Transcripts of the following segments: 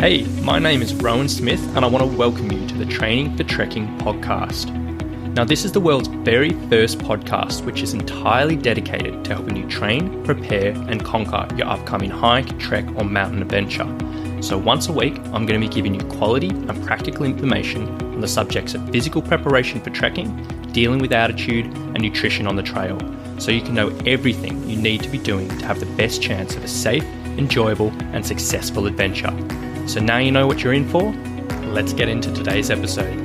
Hey, my name is Rowan Smith and I want to welcome you to the Training for Trekking podcast. Now, this is the world's very first podcast which is entirely dedicated to helping you train, prepare and conquer your upcoming hike, trek or mountain adventure. So once a week, I'm going to be giving you quality and practical information on the subjects of physical preparation for trekking, dealing with altitude and nutrition on the trail, so you can know everything you need to be doing to have the best chance of a safe, enjoyable and successful adventure. So now you know what you're in for. Let's get into today's episode.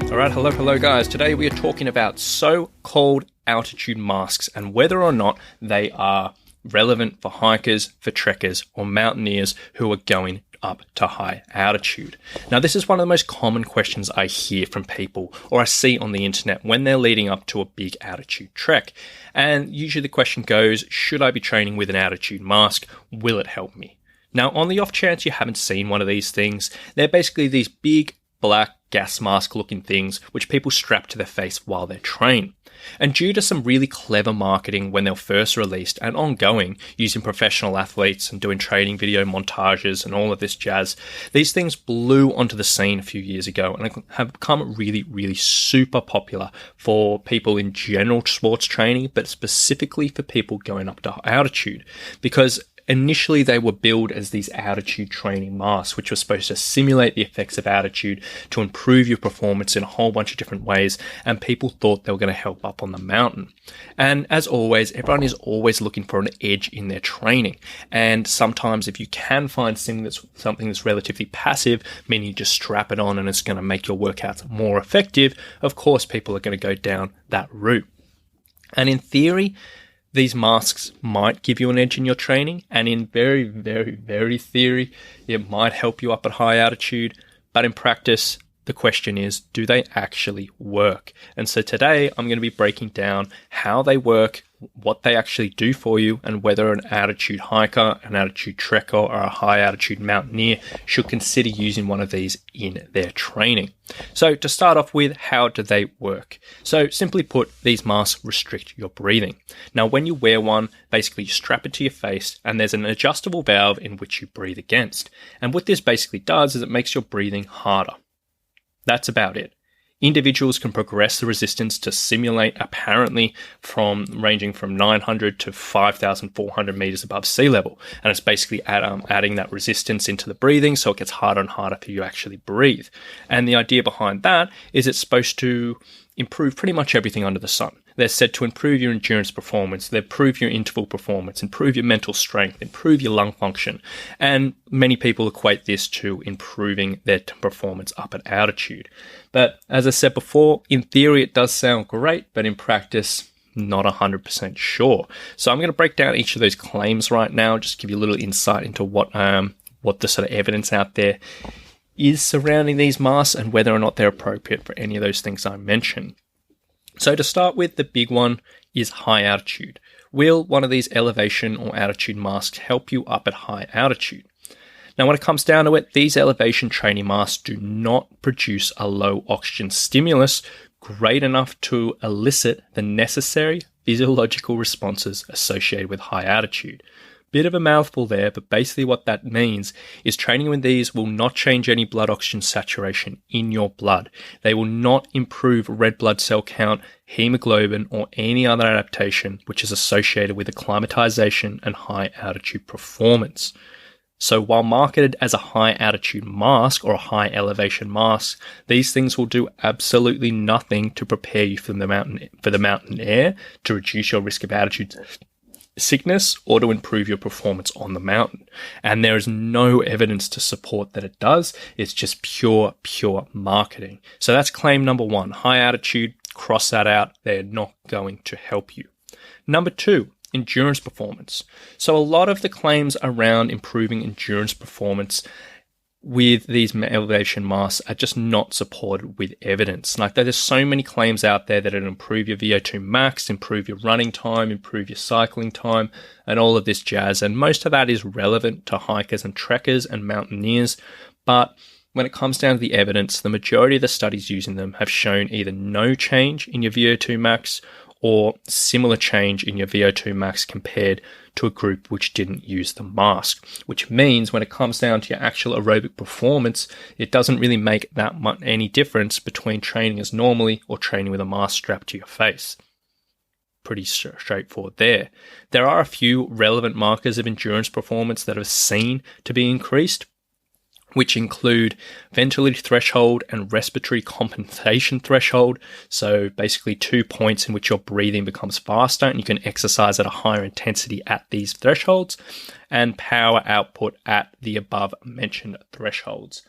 Alright, hello guys. Today we are talking about so-called altitude masks and whether or not they are relevant for hikers, for trekkers or mountaineers who are going up to high altitude. Now, this is one of the most common questions I hear from people or I see on the internet when they're leading up to a big altitude trek. And usually the question goes, should I be training with an altitude mask? Will it help me? Now, on the off chance you haven't seen one of these things, they're basically these big black gas mask looking things which people strap to their face while they train. And due to some really clever marketing when they were first released and ongoing, using professional athletes and doing training video montages and all of this jazz, these things blew onto the scene a few years ago and have become really super popular for people in general sports training, but specifically for people going up to altitude, because initially, they were billed as these altitude training masks, which were supposed to simulate the effects of altitude to improve your performance in a whole bunch of different ways, and people thought they were going to help up on the mountain. And as always, everyone is always looking for an edge in their training. And sometimes if you can find something that's relatively passive, meaning you just strap it on and it's going to make your workouts more effective, of course, people are going to go down that route. And in theory, these masks might give you an edge in your training, and in very theory, it might help you up at high altitude. But in practice, the question is, do they actually work? And so today I'm going to be breaking down how they work, what they actually do for you, and whether an altitude hiker, an altitude trekker, or a high altitude mountaineer should consider using one of these in their training. So to start off with, how do they work? So simply put, these masks restrict your breathing. Now, when you wear one, basically you strap it to your face and there's an adjustable valve in which you breathe against. And what this basically does is it makes your breathing harder. That's about it. Individuals can progress the resistance to simulate apparently ranging from 900 to 5,400 meters above sea level. And it's basically adding that resistance into the breathing so it gets harder and harder for you to actually breathe. And the idea behind that is it's supposed to improve pretty much everything under the sun. They're said to improve your endurance performance, they improve your interval performance, improve your mental strength, improve your lung function. And many people equate this to improving their performance up at altitude. But as I said before, in theory, it does sound great, but in practice, not 100% sure. So I'm going to break down each of those claims right now, just give you a little insight into what the sort of evidence out there is surrounding these masks and whether or not they're appropriate for any of those things I mentioned. So to start with, the big one is high altitude. Will one of these elevation or altitude masks help you up at high altitude? Now, when it comes down to it, these elevation training masks do not produce a low oxygen stimulus great enough to elicit the necessary physiological responses associated with high altitude. Bit of a mouthful there, but basically what that means is training with these will not change any blood oxygen saturation in your blood. They will not improve red blood cell count, hemoglobin, or any other adaptation which is associated with acclimatization and high altitude performance. So while marketed as a high altitude mask or a high elevation mask, these things will do absolutely nothing to prepare you for the mountain air, to reduce your risk of altitude sickness, or to improve your performance on the mountain. And there is no evidence to support that it does. It's just pure marketing. So that's claim number one. High altitude, cross that out. They're not going to help you. Number two, endurance performance. So a lot of the claims around improving endurance performance with these elevation masks are just not supported with evidence. Like there's so many claims out there that it'll improve your VO2 max, improve your running time, improve your cycling time, and all of this jazz. And most of that is relevant to hikers and trekkers and mountaineers. But when it comes down to the evidence, the majority of the studies using them have shown either no change in your VO2 max or similar change in your VO2 max compared to a group which didn't use the mask, which means when it comes down to your actual aerobic performance, it doesn't really make that much any difference between training as normally or training with a mask strapped to your face. Pretty straightforward there. There are a few relevant markers of endurance performance that are seen to be increased, which include ventilator threshold and respiratory compensation threshold. So basically 2 points in which your breathing becomes faster and you can exercise at a higher intensity at these thresholds, and power output at the above mentioned thresholds.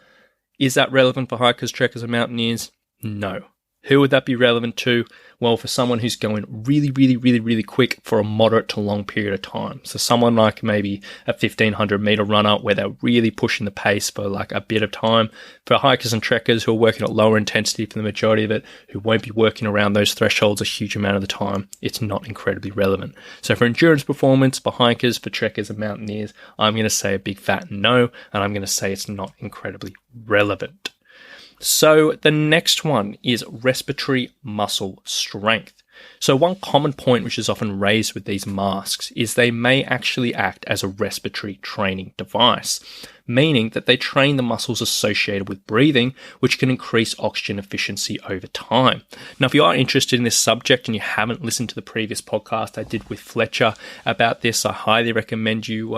Is that relevant for hikers, trekkers, and mountaineers? No. Who would that be relevant to? Well, for someone who's going really quick for a moderate to long period of time. So someone like maybe a 1500 meter runner where they're really pushing the pace for like a bit of time. For hikers and trekkers who are working at lower intensity for the majority of it, who won't be working around those thresholds a huge amount of the time, it's not incredibly relevant. So for endurance performance, for hikers, for trekkers and mountaineers, I'm going to say a big fat no, and I'm going to say it's not incredibly relevant. So the next one is respiratory muscle strength. So one common point which is often raised with these masks is they may actually act as a respiratory training device, meaning that they train the muscles associated with breathing, which can increase oxygen efficiency over time. Now, if you are interested in this subject and you haven't listened to the previous podcast I did with Fletcher about this, I highly recommend you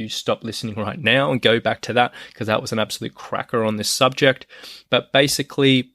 stop listening right now and go back to that, because that was an absolute cracker on this subject. But basically,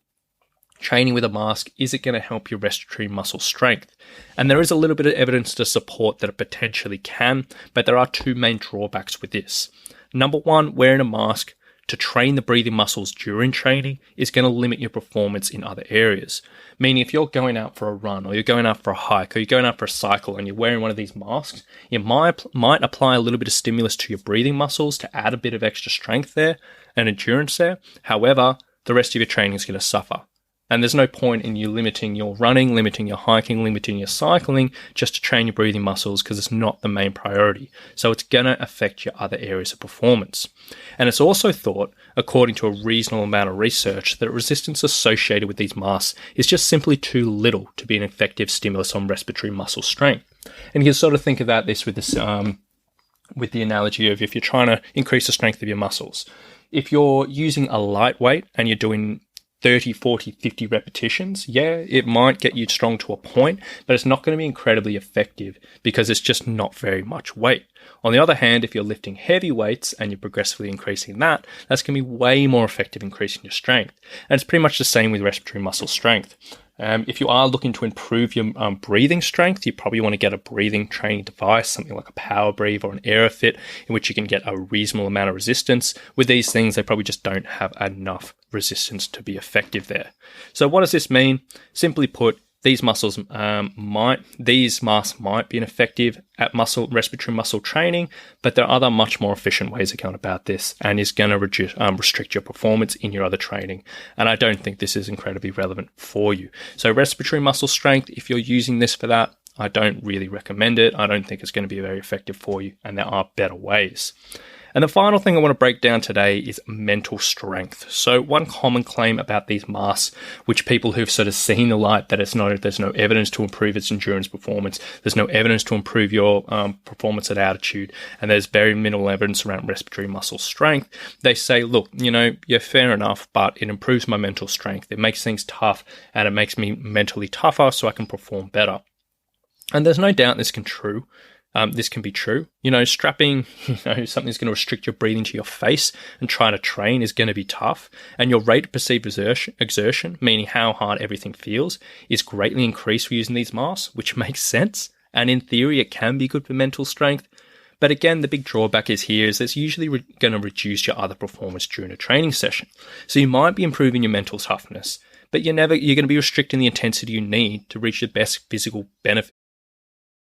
training with a mask, is it going to help your respiratory muscle strength? And there is a little bit of evidence to support that it potentially can, but there are two main drawbacks with this. Number one, wearing a mask to train the breathing muscles during training is going to limit your performance in other areas. Meaning if you're going out for a run, or you're going out for a hike, or you're going out for a cycle and you're wearing one of these masks, it might apply a little bit of stimulus to your breathing muscles to add a bit of extra strength there and endurance there. However, the rest of your training is going to suffer. And there's no point in you limiting your running, limiting your hiking, limiting your cycling just to train your breathing muscles, because it's not the main priority. So it's going to affect your other areas of performance. And it's also thought, according to a reasonable amount of research, that resistance associated with these masks is just simply too little to be an effective stimulus on respiratory muscle strength. And you can sort of think about this with with the analogy of if you're trying to increase the strength of your muscles. If you're using a lightweight and you're doing 30, 40, 50 repetitions, yeah, it might get you strong to a point, but it's not going to be incredibly effective because it's just not very much weight. On the other hand, if you're lifting heavy weights and you're progressively increasing that, that's going to be way more effective increasing your strength. And it's pretty much the same with respiratory muscle strength. If you are looking to improve your breathing strength, you probably want to get a breathing training device, something like a Power Breathe or an Aerofit, in which you can get a reasonable amount of resistance. With these things, they probably just don't have enough resistance to be effective there. So what does this mean? Simply put, these masks might be ineffective at respiratory muscle training, but there are other much more efficient ways of going about this, and is going to restrict your performance in your other training. And I don't think this is incredibly relevant for you. So respiratory muscle strength, if you're using this for that, I don't really recommend it. I don't think it's going to be very effective for you, and there are better ways. And the final thing I want to break down today is mental strength. So one common claim about these masks, which people who've sort of seen the light, that there's no evidence to improve its endurance performance, there's no evidence to improve your performance at altitude, and there's very minimal evidence around respiratory muscle strength. They say, look, yeah, fair enough, but it improves my mental strength. It makes things tough, and it makes me mentally tougher so I can perform better. And there's no doubt this can be true. Strapping, something's going to restrict your breathing to your face and trying to train is going to be tough. And your rate of perceived exertion, meaning how hard everything feels, is greatly increased for using these masks, which makes sense. And in theory, it can be good for mental strength. But again, the big drawback is it's usually going to reduce your other performance during a training session. So you might be improving your mental toughness, but you're going to be restricting the intensity you need to reach the best physical